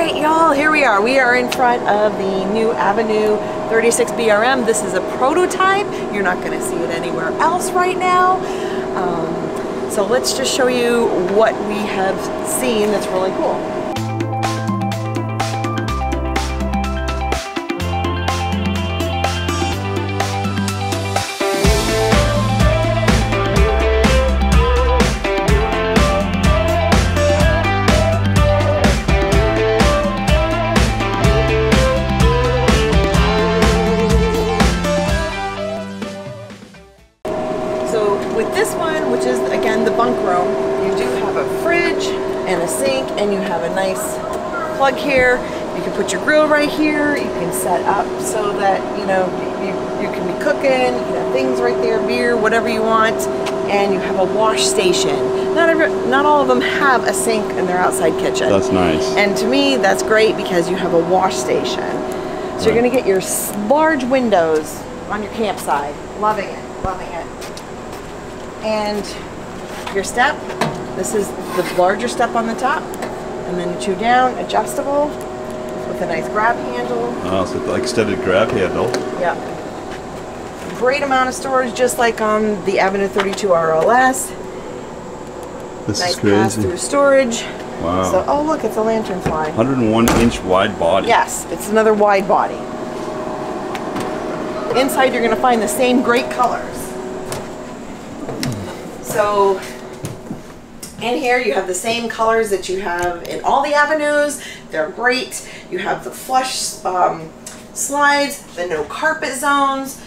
right, y'all, here we are. We are in front of the new Avenue 36 BRM. This is a prototype. You're not going to see it anywhere else right now. So let's just show you what we have seen that's really cool. So with this one, which is again the bunk room, you do have a fridge and a sink, and you have a nice plug here. You can put your grill right here. You can set up so that you can be cooking. You can have things right there, beer, whatever you want, and you have a wash station. Not all of them have a sink in their outside kitchen. That's nice. And to me, that's great because you have a wash station. So you're going to get your large windows on your campsite. Loving it, loving it. And your step, this is the larger step on the top, and then the two down, adjustable with a nice grab handle. Oh, so like extended grab handle. Yeah. Great amount of storage, just like on the Avenue 32 RLS. This nice is crazy. pass-through storage. Wow. So, oh look, it's a lantern fly. 101-inch wide body. Yes, it's another wide body. Inside, you're going to find the same great colors. So in here you have the same colors that you have in all the avenues. They're great. You have the flush slides, the no carpet zones.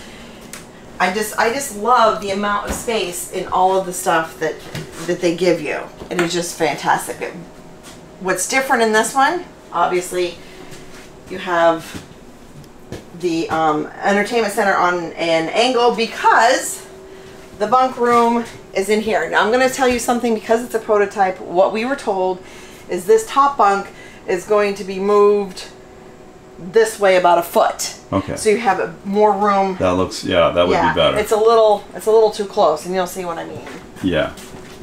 I just love the amount of space in all of the stuff that they give you. It is just fantastic. What's different in this one, obviously, you have the entertainment center on an angle because the bunk room is in here. Now I'm going to tell you something because it's a prototype. What we were told is this top bunk is going to be moved this way about a foot. Okay. So you have more room. That looks, yeah, that would be better. It's a little too close, and you'll see what I mean. Yeah,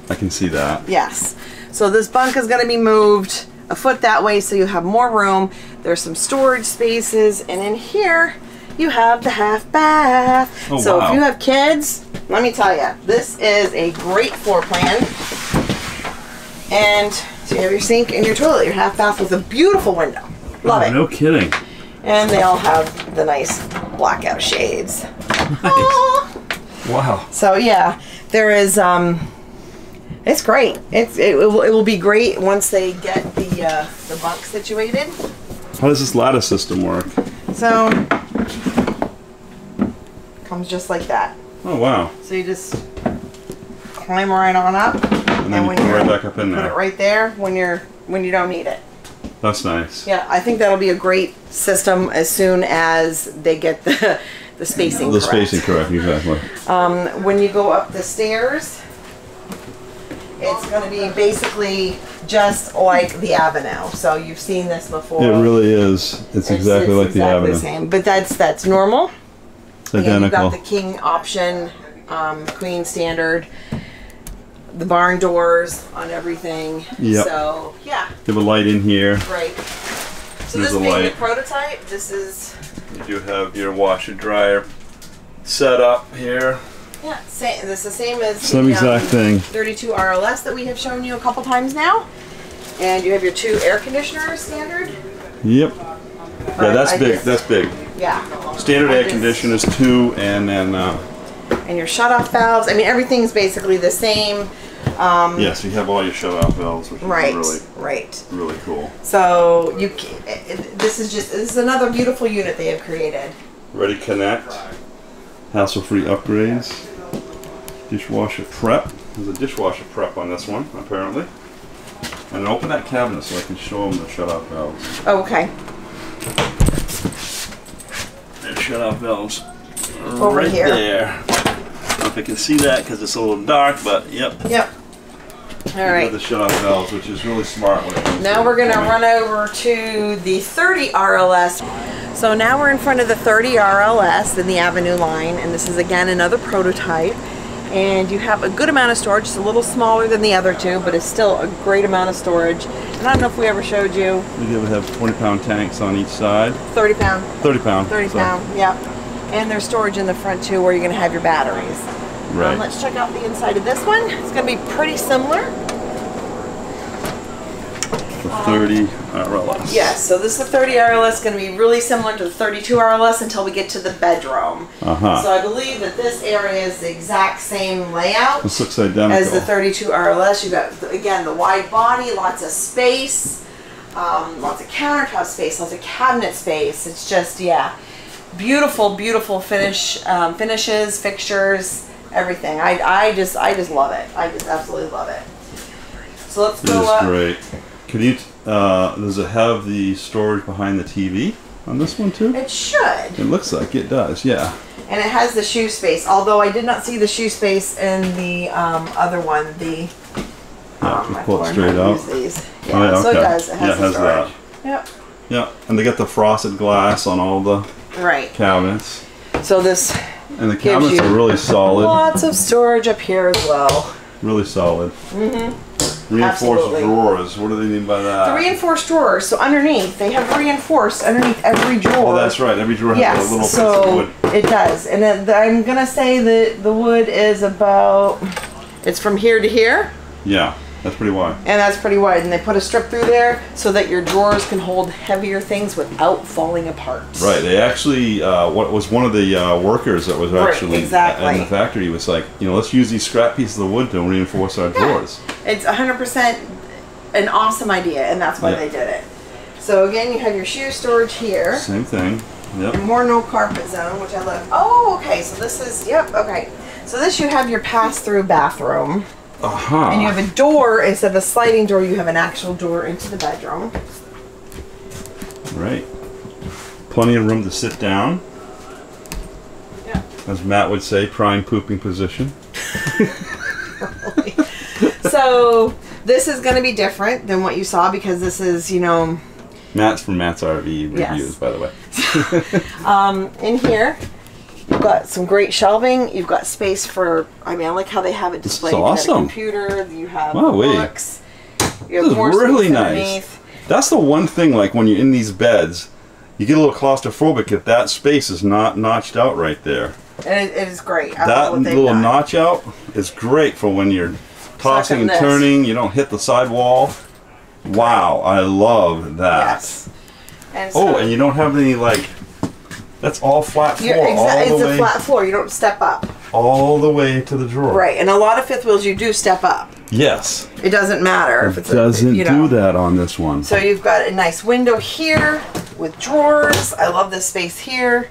I can see that. Yes. So this bunk is going to be moved a foot that way, so you have more room. There's some storage spaces, and in here you have the half bath. Oh, so wow. if you have kids, let me tell you, this is a great floor plan. And so you have your sink and your toilet, your half bath with a beautiful window. Love it. No kidding. And they all have the nice blackout shades. Nice. Wow. So yeah, there is it's great. It will be great once they get the bunk situated. How does this ladder system work? So comes just like that. Oh wow. So you just climb right on up, and then you put it right back up in there. Put it right there when you don't need it. That's nice. Yeah, I think that'll be a great system as soon as they get the spacing correct. The spacing correct, exactly. When you go up the stairs, it's going to be basically just like the Avenue. So you've seen this before. It really is. It's exactly like the Avenue. The same, but that's normal. Identical. Again, you've got the king option, queen standard, the barn doors on everything. Yep. So yeah. You have a light in here. Right. So There's this being light. the prototype, this is. You do have your washer dryer set up here. Yeah, this is the same as Same exact thing. 32 RLS that we have shown you a couple times now. And you have your two air conditioners standard. Yep. Yeah, that's big. That's big. Yeah. Standard air conditioners, 2, and then. And your shut-off valves. I mean, everything's basically the same. Yes, you have all your shut-off valves, which is really cool. So this is another beautiful unit they have created. Ready connect. Hassle-free upgrades. Dishwasher prep. There's a dishwasher prep on this one, apparently. And open that cabinet so I can show them the shut-off valves. Oh, okay. There's shut-off valves over right here. There. I don't know if you can see that because it's a little dark, but yep. Yep. All right. The shut-off valves, which is really smart. Now we're going to run over to the 30 RLS. So now we're in front of the 30 RLS in the Avenue line, and this is again another prototype. And you have a good amount of storage. It's a little smaller than the other two, but it's still a great amount of storage. And I don't know if we ever showed you. We would have 20-pound tanks on each side. 30 pound. 30 pound. 30 pound, yeah. And there's storage in the front too where you're going to have your batteries. Right. Let's check out the inside of this one. It's going to be pretty similar. The 30 RLS. Yes, so this is the 30 RLS, going to be really similar to the 32 RLS until we get to the bedroom. So I believe that this area is the exact same layout. This looks identical. As the 32 RLS. You've got, again, the wide body, lots of space, lots of countertop space, lots of cabinet space. It's just, yeah, beautiful, beautiful finishes, fixtures, everything. I just love it. I just absolutely love it. So let's go up. Great. Can you? Does it have the storage behind the TV on this one too? It should. It looks like it does. Yeah. And it has the shoe space. Although I did not see the shoe space in the other one. The pull it straight out. Yeah, oh, yeah, so okay. it does. It has, yeah, it has that. Yep. Yeah, and they got the frosted glass on all the cabinets. So this. And the cabinets are really solid. Lots of storage up here as well. Really solid. Reinforced drawers. What do they mean by that? The reinforced drawers. So underneath, they have reinforced underneath every drawer. Oh, that's right. Every drawer has a little piece of wood. It does. And I'm going to say that the wood is about, it's from here to here. Yeah, that's pretty wide. And that's pretty wide. And they put a strip through there so that your drawers can hold heavier things without falling apart. Right. They actually, what was one of the workers that was actually in the factory was like, you know, let's use these scrap pieces of wood to reinforce our drawers. It's 100% an awesome idea, and that's why they did it. So again, you have your shoe storage here. Same thing. Yep. And more no carpet zone, which I love. Oh, okay. So this is, yep, okay. So this you have your pass-through bathroom. And you have a door, instead of a sliding door, you have an actual door into the bedroom. Right. Plenty of room to sit down. Yeah. As Matt would say, prime pooping position. So this is going to be different than what you saw because this is, you know... Matt's from Matt's RV Reviews, by the way. In here, you've got some great shelving. You've got space for, I mean, I like how they have it displayed. This is awesome. You have a computer, you have books. You have more really space nice. underneath. That's the one thing, like when you're in these beds, you get a little claustrophobic if that space is not notched out right there. And it is great. That little notch out is great for when you're tossing and turning, you don't hit the sidewall. Wow, I love that. Yes. And so, and you don't have any, like, that's all flat floor. It's a flat floor. You don't step up. All the way to the drawer. Right, and a lot of fifth wheels you do step up. Yes. It doesn't matter if it's doesn't do that on this one. So you've got a nice window here with drawers. I love this space here.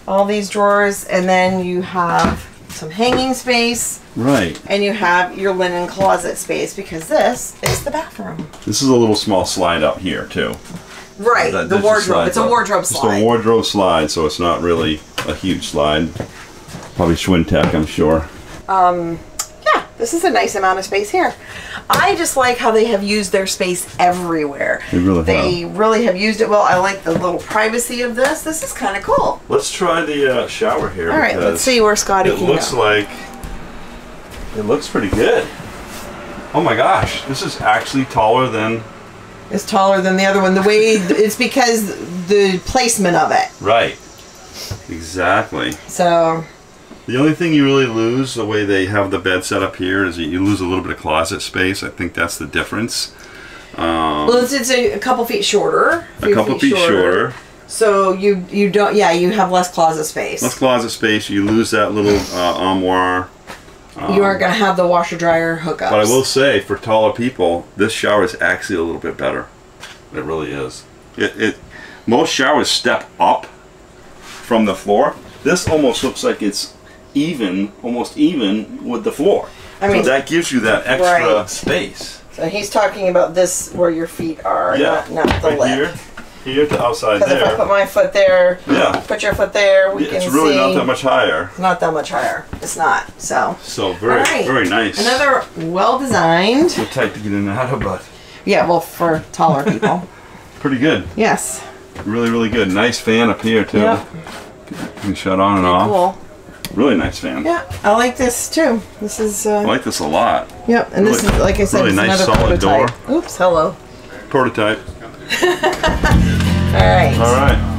All these drawers, and then you have some hanging space. Right. And you have your linen closet space because this is the bathroom. This is a little small slide up here too. Right, the wardrobe. It's a wardrobe slide. It's a wardrobe slide, so it's not really a huge slide. Probably Schwintek, I'm sure. Yeah, this is a nice amount of space here. I just like how they have used their space everywhere. They really have used it well. I like the little privacy of this. This is kind of cool. Let's try the shower here. All right, let's see where Scotty can go. It looks like it looks pretty good. Oh my gosh, this is actually taller than. It's taller than the other one. The way it's because the placement of it. Right. Exactly. So. The only thing you really lose the way they have the bed set up here is that you lose a little bit of closet space. I think that's the difference. Well, it's a couple feet shorter. A couple feet shorter. So you don't. Yeah, you have less closet space. Less closet space. You lose that little armoire. You aren't going to have the washer dryer hookups. But I will say, for taller people, this shower is actually a little bit better. It really is. Most showers step up from the floor. This almost looks like it's almost even with the floor. I mean, so that gives you that extra space. So he's talking about this where your feet are, not the lip. Here to outside there. Because if I put my foot there, put your foot there, we can see. It's really not that much higher. It's not that much higher. It's not. So very nice. Another well designed. So tight to get in and out of, but. Yeah, well, for taller people. Pretty good. Yes. Really, really good. Nice fan up here too. Yep. You can shut on and off. Cool. Really nice fan. Yeah, I like this too. This is. I like this a lot. Yep, and really, this is, like I said, really it's nice, another solid prototype. door. Oops, hello. Prototype. All right. All right.